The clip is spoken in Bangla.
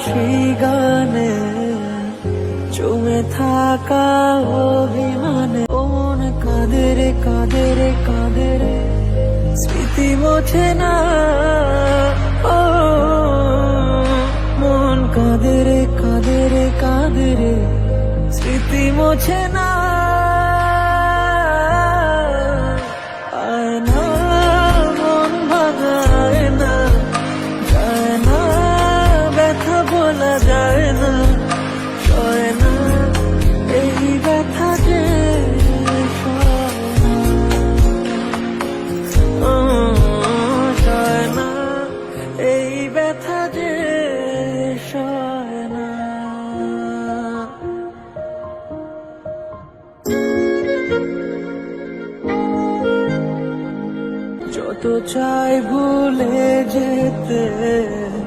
সেই গানে জমে থাকা অভিমানে ও মন কাঁদে রে কাঁদে রে কাঁদে রে স্মৃতি মোছে না ও মন কাঁদে রে কাঁদে রে কাঁদে রে স্মৃতি মোছে না আয় না মন ভাঙায় না যায় না ব্যথা বলা যায় না সয় না এই ব্যথা যে সয় না এই ব্যথা যে সয় না যত চাই ভুলে যেতে